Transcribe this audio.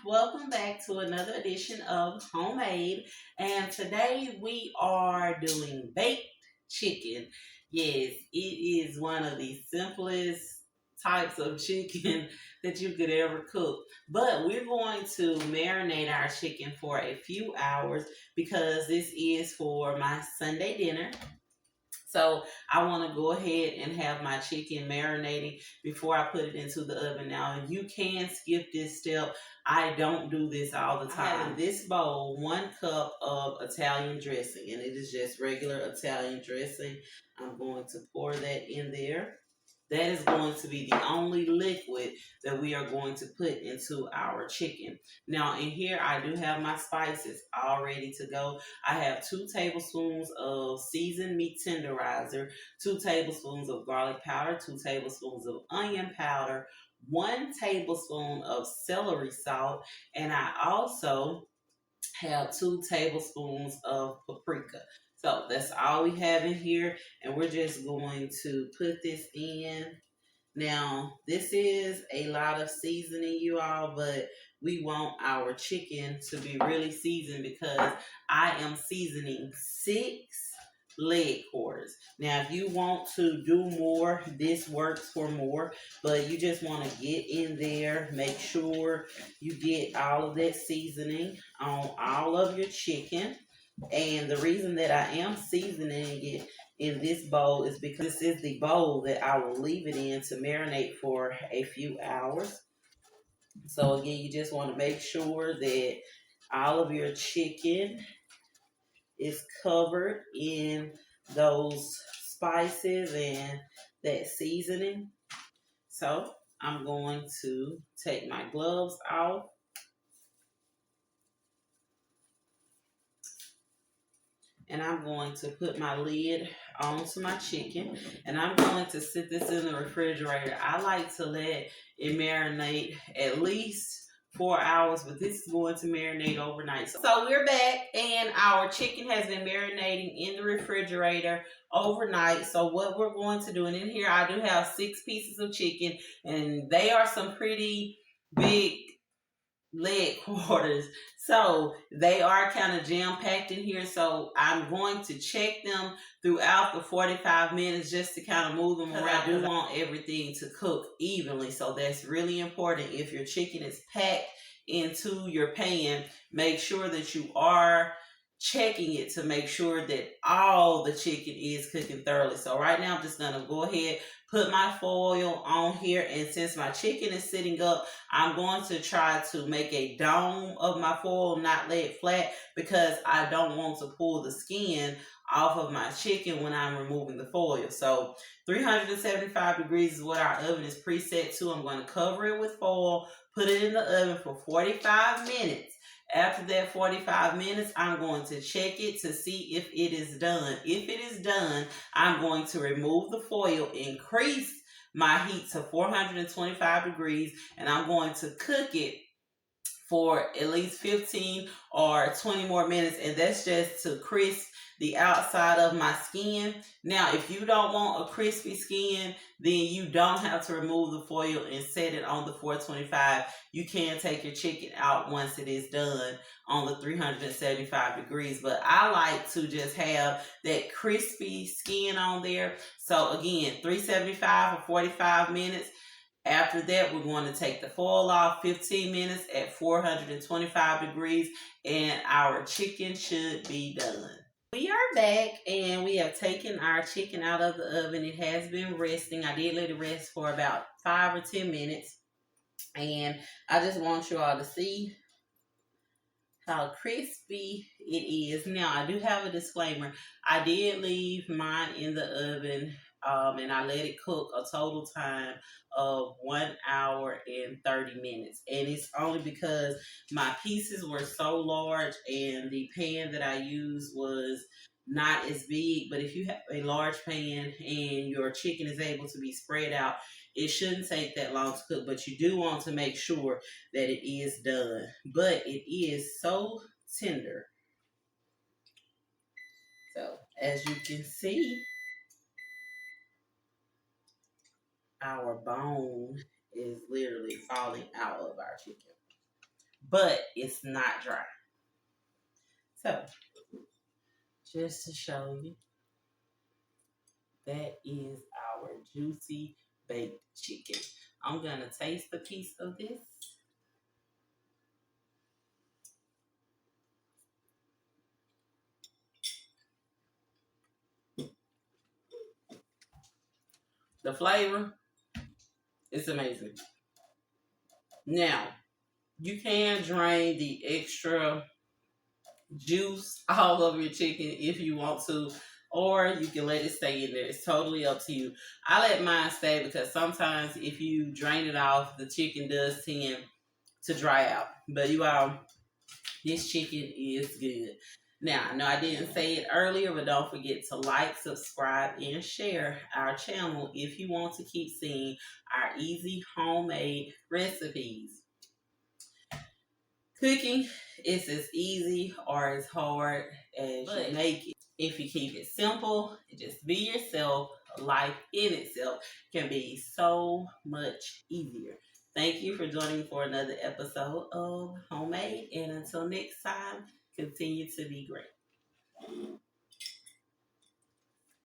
welcome back to another edition of Homemade. And today we are doing baked chicken. Yes, it is one of the simplest types of chicken that you could ever cook. But we're going to marinate our chicken for a few hours because this is for my Sunday dinner. So I want to go ahead and have my chicken marinating before I put it into the oven. Now you can skip this step. I don't do this all the time. In this bowl, 1 cup of Italian dressing, and it is just regular Italian dressing. I'm going to pour that in there. That is going to be the only liquid that we are going to put into our chicken. Now in here I do have my spices all ready to go. I have 2 tablespoons of seasoned meat tenderizer, 2 tablespoons of garlic powder, 2 tablespoons of onion powder, 1 tablespoon of celery salt, and I also have 2 tablespoons of paprika. So that's all we have in here, and we're just going to put this in. Now, this is a lot of seasoning, you all, but we want our chicken to be really seasoned because I am seasoning 6 leg quarters. Now, if you want to do more, this works for more, but you just want to get in there, make sure you get all of that seasoning on all of your chicken. And the reason that I am seasoning it in this bowl is because this is the bowl that I will leave it in to marinate for a few hours. So again, you just want to make sure that all of your chicken is covered in those spices and that seasoning. So I'm going to take my gloves off. And I'm going to put my lid onto my chicken, and I'm going to sit this in the refrigerator. I like to let it marinate at least 4 hours, but this is going to marinate overnight. So we're back, and our chicken has been marinating in the refrigerator overnight. So what we're going to do, and in here I do have 6 pieces of chicken, and they are some pretty big leg quarters, so they are kind of jam packed in here. So I'm going to check them throughout the 45 minutes just to kind of move them around. I do want everything to cook evenly, so that's really important. If your chicken is packed into your pan, make sure that you are checking it to make sure that all the chicken is cooking thoroughly. So right now I'm just gonna go ahead, put my foil on here, and since my chicken is sitting up, I'm going to try to make a dome of my foil, not lay it flat, because I don't want to pull the skin off of my chicken when I'm removing the foil. So 375 degrees is what our oven is preset to. I'm going to cover it with foil, put it in the oven for 45 minutes. After that 45 minutes, I'm going to check it to see if it is done. If it is done, I'm going to remove the foil, increase my heat to 425 degrees, and I'm going to cook it for at least 15 or 20 more minutes, and that's just to crisp the outside of my skin. Now, if you don't want a crispy skin, then you don't have to remove the foil and set it on the 425. You can take your chicken out once it is done on the 375 degrees, but I like to just have that crispy skin on there. So again, 375 for 45 minutes. After that, we're going to take the foil off, 15 minutes at 425 degrees, and our chicken should be done. We are back, and we have taken our chicken out of the oven. It has been resting. I did let it rest for about 5 or 10 minutes, and I just want you all to see how crispy it is. Now, I do have a disclaimer. I did leave mine in the oven, and I let it cook a total time of 1 hour and 30 minutes. And it's only because my pieces were so large and the pan that I used was not as big. But if you have a large pan and your chicken is able to be spread out, it shouldn't take that long to cook. But you do want to make sure that it is done. But it is so tender. So as you can see, our bone is literally falling out of our chicken. but it's not dry. So, just to show you, that is our juicy baked chicken. I'm going to taste a piece of this. The flavor is amazing. Now, you can drain the extra juice all over your chicken if you want to, or you can let it stay in there. It's totally up to you. I let mine stay because sometimes if you drain it off, the chicken does tend to dry out. But you all, this chicken is good. Now, I know I didn't say it earlier, but don't forget to like, subscribe, and share our channel if you want to keep seeing our easy homemade recipes. Cooking is as easy or as hard as you make it. If you keep it simple, just be yourself, life in itself can be so much easier. Thank you for joining for another episode of Homemade. And until next time, continue to be great.